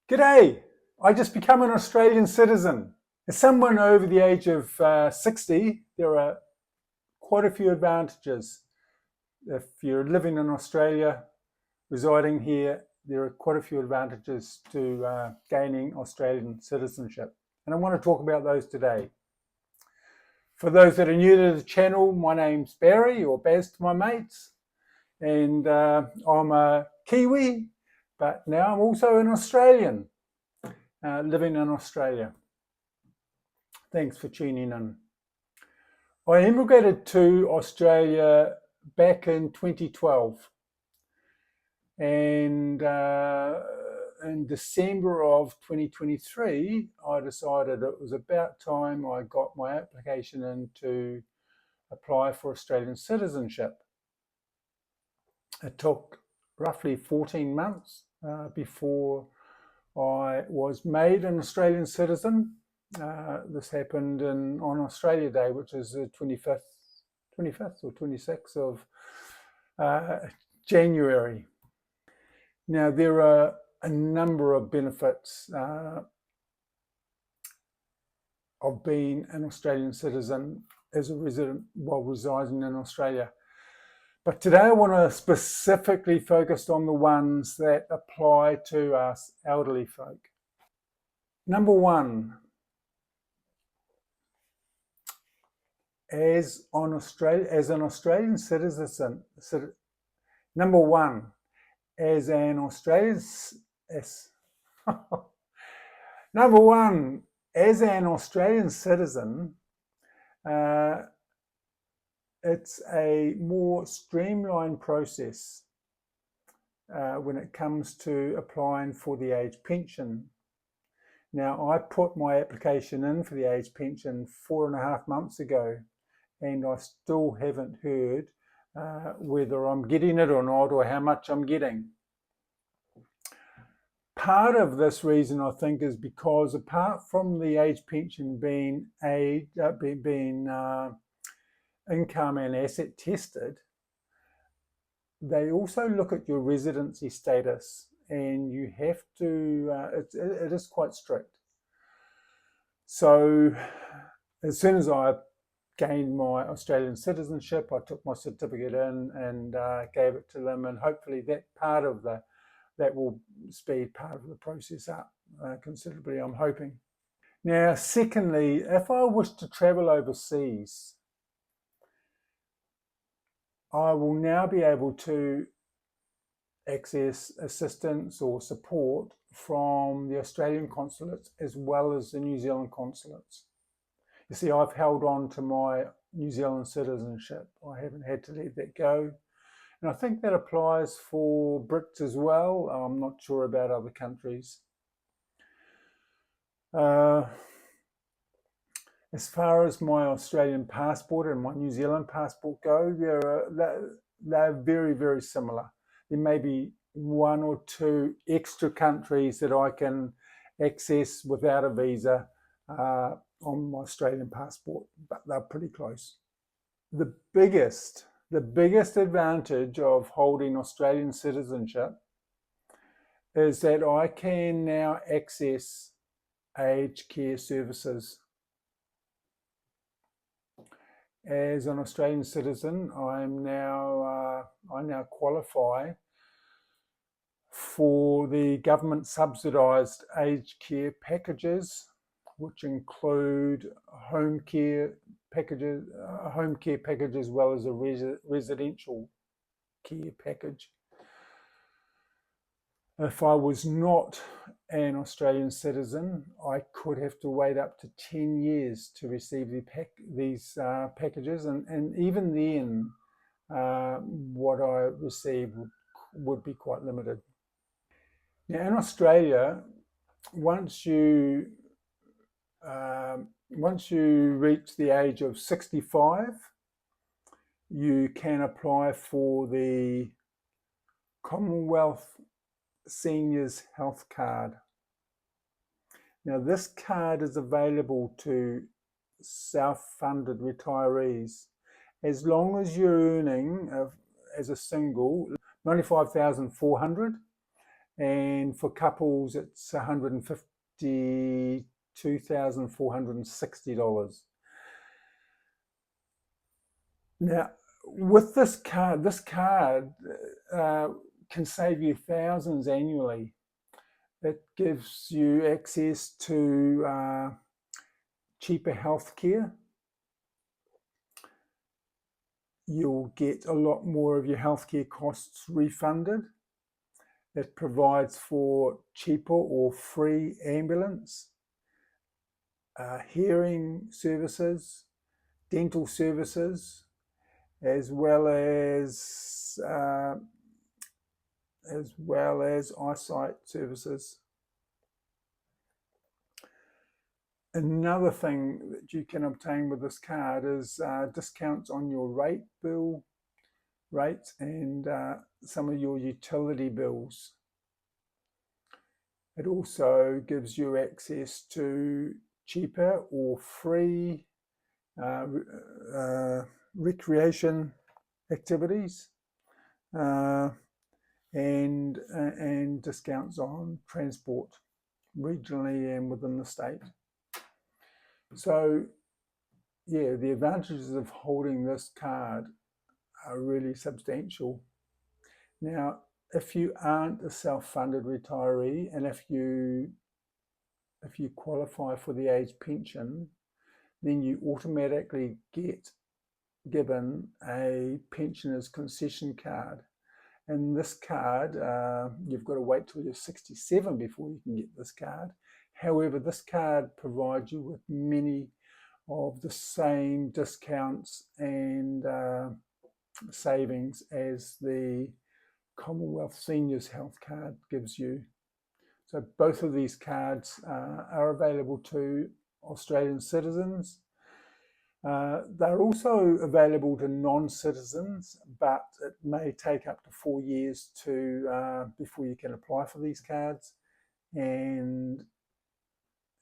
G'day! I just become an Australian citizen. As someone over the age of 60, there are quite a few advantages. If you're living in Australia, residing here, there are quite a few advantages to gaining Australian citizenship. And I want to talk about those today. For those that are new to the channel, my name's Barry, or Baz to my mates, and I'm a Kiwi, but now I'm also an Australian. Living in Australia. Thanks for tuning in. I immigrated to Australia back in 2012, and in December of 2023 I decided it was about time I got my application in to apply for Australian citizenship. It took roughly 14 months before I was made an Australian citizen. This happened on Australia Day, which is the 25th or 26th of January. Now, there are a number of benefits of being an Australian citizen as a resident while residing in Australia. But today I want to specifically focus on the ones that apply to us elderly folk. Number one, as an Australian citizen, number one, as an Australian citizen, it's a more streamlined process when it comes to applying for the age pension. Now, I put my application in for the age pension 4.5 months ago, and I still haven't heard whether I'm getting it or not, or how much I'm getting. Part of this reason, I think, is because apart from the age pension being income and asset tested, they also look at your residency status, and you have to, it is quite strict. So as soon as I gained my Australian citizenship, I took my certificate in and gave it to them, and hopefully that will speed part of the process up considerably, I'm hoping. Now, secondly, if I wish to travel overseas, I will now be able to access assistance or support from the Australian consulates as well as the New Zealand consulates. You see, I've held on to my New Zealand citizenship. I haven't had to let that go. And I think that applies for Brits as well. I'm not sure about other countries. As far as my Australian passport and my New Zealand passport go, they're very, very similar. There may be one or two extra countries that I can access without a visa on my Australian passport, but they're pretty close. The biggest advantage of holding Australian citizenship is that I can now access aged care services. As an Australian citizen, I now qualify for the government subsidised aged care packages, which include home care packages as well as a residential care package. If I was not an Australian citizen, I could have to wait up to 10 years to receive these packages, and even then, what I receive would be quite limited. Now, in Australia, once you reach the age of 65, you can apply for the Commonwealth Seniors Health Card. Now, this card is available to self-funded retirees as long as you're earning, as a single, $95,400, and for couples it's $152,460. Now, with this card can save you thousands annually. It gives you access to cheaper healthcare. You'll get a lot more of your healthcare costs refunded. It provides for cheaper or free ambulance, hearing services, dental services, as well as eyesight services. Another thing that you can obtain with this card is discounts on your rates and some of your utility bills. It also gives you access to cheaper or free recreation activities and discounts on transport regionally and within the state. So yeah, the advantages of holding this card are really substantial. Now, if you aren't a self-funded retiree and if you qualify for the age pension, then you automatically get given a pensioner's concession card. And this card, you've got to wait till you're 67 before you can get this card. However, this card provides you with many of the same discounts and savings as the Commonwealth Seniors Health Card gives you. So both of these cards are available to Australian citizens. They're also available to non-citizens, but it may take up to 4 years before you can apply for these cards. And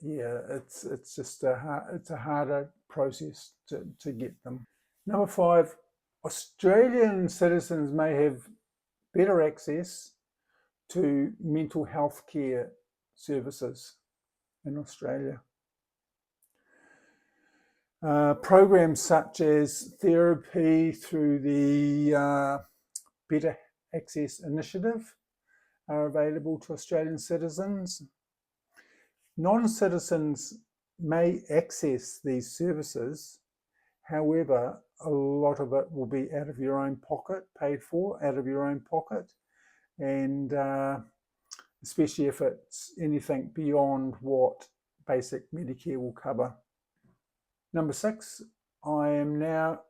yeah, it's a harder process to get them. Number 5, Australian citizens may have better access to mental health care services in Australia. Programs such as therapy through the Better Access Initiative are available to Australian citizens. Non-citizens may access these services, however, a lot of it will be out of your own pocket, paid for out of your own pocket, and especially if it's anything beyond what basic Medicare will cover. Number 6, I am now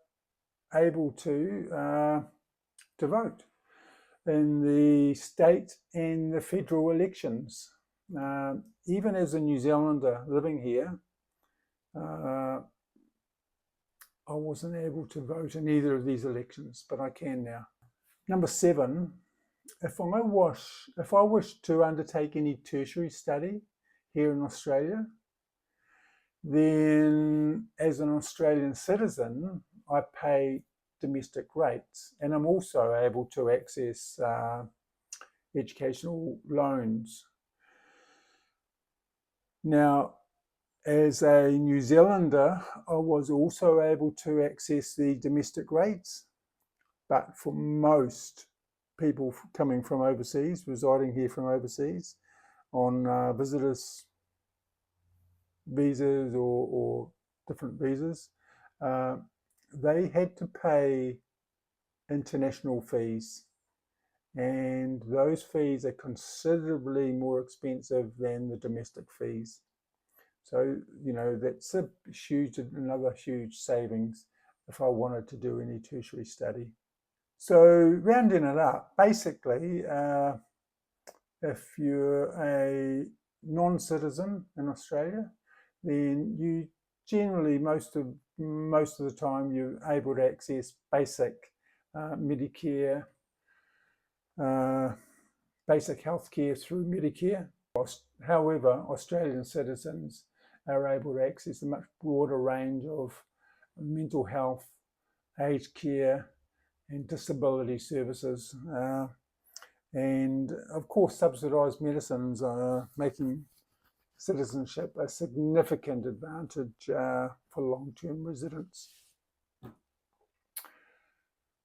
able to vote in the state and the federal elections. Even as a New Zealander living here, I wasn't able to vote in either of these elections, but I can now. Number 7, if I wish to undertake any tertiary study here in Australia, then as an Australian citizen, I pay domestic rates, and I'm also able to access educational loans. Now, as a New Zealander, I was also able to access the domestic rates, but for most people coming from overseas, residing here from overseas, on visitors visas or different visas, they had to pay international fees, and those fees are considerably more expensive than the domestic fees. So, you know, that's another huge savings if I wanted to do any tertiary study. So rounding it up, basically, if you're a non-citizen in Australia, then you generally, most of the time, you're able to access basic Medicare, basic healthcare through Medicare. However, Australian citizens are able to access a much broader range of mental health, aged care, and disability services. And of course, subsidised medicines are making citizenship a significant advantage for long-term residents.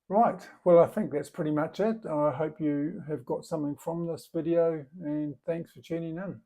Right, well, I think that's pretty much it. I hope you have got something from this video, and thanks for tuning in.